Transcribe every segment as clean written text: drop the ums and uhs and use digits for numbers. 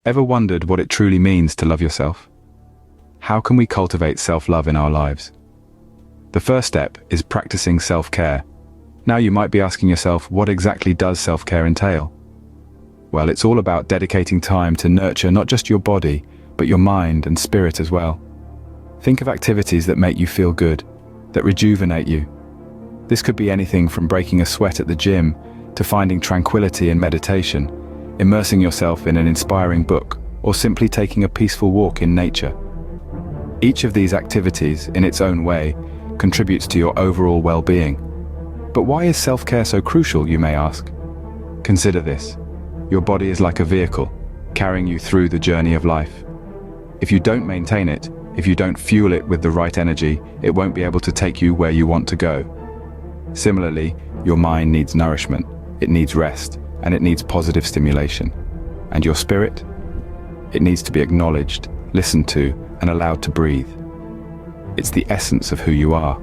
Ever wondered what it truly means to love yourself? How can we cultivate self-love in our lives? The first step is practicing self-care. Now you might be asking yourself, what exactly does self-care entail? Well, it's all about dedicating time to nurture not just your body, but your mind and spirit as well. Think of activities that make you feel good, that rejuvenate you. This could be anything from breaking a sweat at the gym to finding tranquility in meditation, immersing yourself in an inspiring book, or simply taking a peaceful walk in nature. Each of these activities, in its own way, contributes to your overall well-being. But why is self-care so crucial, you may ask? Consider this. Your body is like a vehicle, carrying you through the journey of life. If you don't maintain it, if you don't fuel it with the right energy, it won't be able to take you where you want to go. Similarly, your mind needs nourishment, it needs rest, and it needs positive stimulation. And your spirit? It needs to be acknowledged, listened to, and allowed to breathe. It's the essence of who you are.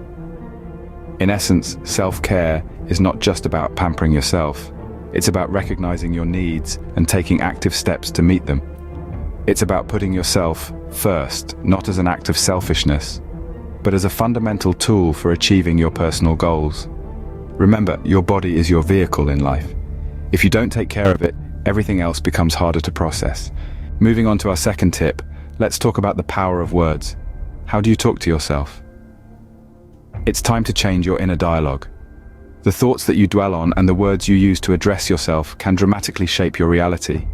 In essence, self-care is not just about pampering yourself. It's about recognizing your needs and taking active steps to meet them. It's about putting yourself first, not as an act of selfishness, but as a fundamental tool for achieving your personal goals. Remember, your body is your vehicle in life. If you don't take care of it, everything else becomes harder to process. Moving on to our second tip, let's talk about the power of words. How do you talk to yourself? It's time to change your inner dialogue. The thoughts that you dwell on and the words you use to address yourself can dramatically shape your reality.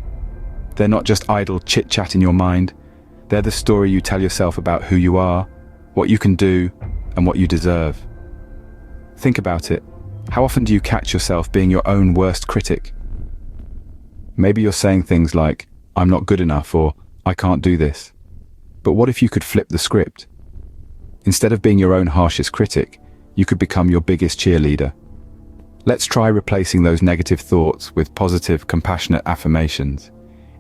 They're not just idle chit-chat in your mind. They're the story you tell yourself about who you are, what you can do, and what you deserve. Think about it. How often do you catch yourself being your own worst critic? Maybe you're saying things like, "I'm not good enough," or "I can't do this." But what if you could flip the script? Instead of being your own harshest critic, you could become your biggest cheerleader. Let's try replacing those negative thoughts with positive, compassionate affirmations.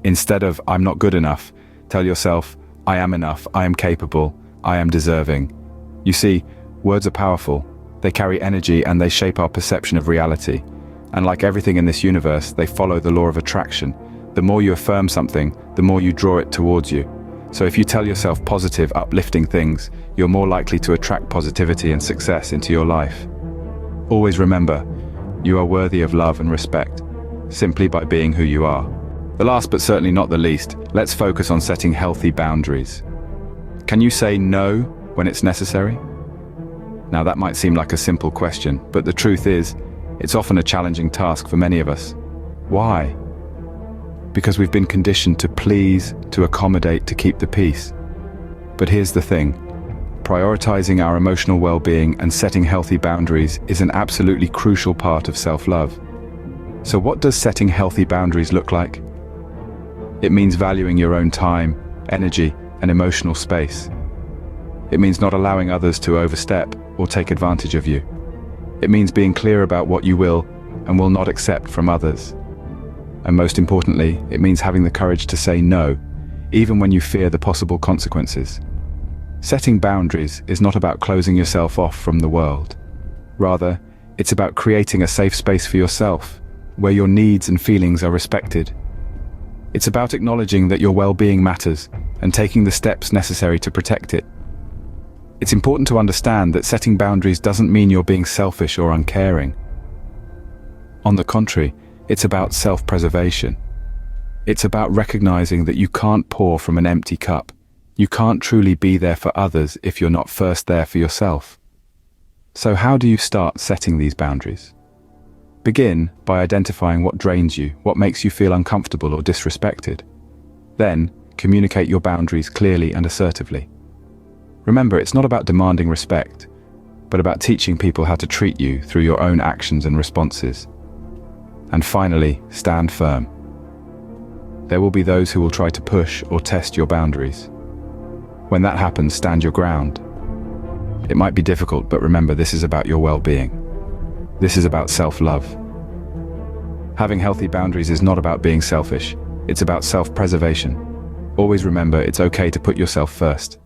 Instead of "I'm not good enough," tell yourself, "I am enough, I am capable, I am deserving." You see, words are powerful. They carry energy and they shape our perception of reality. And like everything in this universe, they follow the law of attraction. The more you affirm something, the more you draw it towards you. So if you tell yourself positive, uplifting things, you're more likely to attract positivity and success into your life. Always remember, you are worthy of love and respect, simply by being who you are. The last but certainly not the least, let's focus on setting healthy boundaries. Can you say no when it's necessary? Now that might seem like a simple question, but the truth is, it's often a challenging task for many of us. Why? Because we've been conditioned to please, to accommodate, to keep the peace. But here's the thing. Prioritizing our emotional well-being and setting healthy boundaries is an absolutely crucial part of self-love. So what does setting healthy boundaries look like? It means valuing your own time, energy, and emotional space. It means not allowing others to overstep or take advantage of you. It means being clear about what you will and will not accept from others. And most importantly, it means having the courage to say no, even when you fear the possible consequences. Setting boundaries is not about closing yourself off from the world. Rather, it's about creating a safe space for yourself, where your needs and feelings are respected. It's about acknowledging that your well-being matters and taking the steps necessary to protect it. It's important to understand that setting boundaries doesn't mean you're being selfish or uncaring. On the contrary, it's about self-preservation. It's about recognizing that you can't pour from an empty cup. You can't truly be there for others if you're not first there for yourself. So how do you start setting these boundaries? Begin by identifying what drains you, what makes you feel uncomfortable or disrespected. Then, communicate your boundaries clearly and assertively. Remember, it's not about demanding respect, but about teaching people how to treat you through your own actions and responses. And finally, stand firm. There will be those who will try to push or test your boundaries. When that happens, stand your ground. It might be difficult, but remember, this is about your well-being. This is about self-love. Having healthy boundaries is not about being selfish. It's about self-preservation. Always remember, it's okay to put yourself first.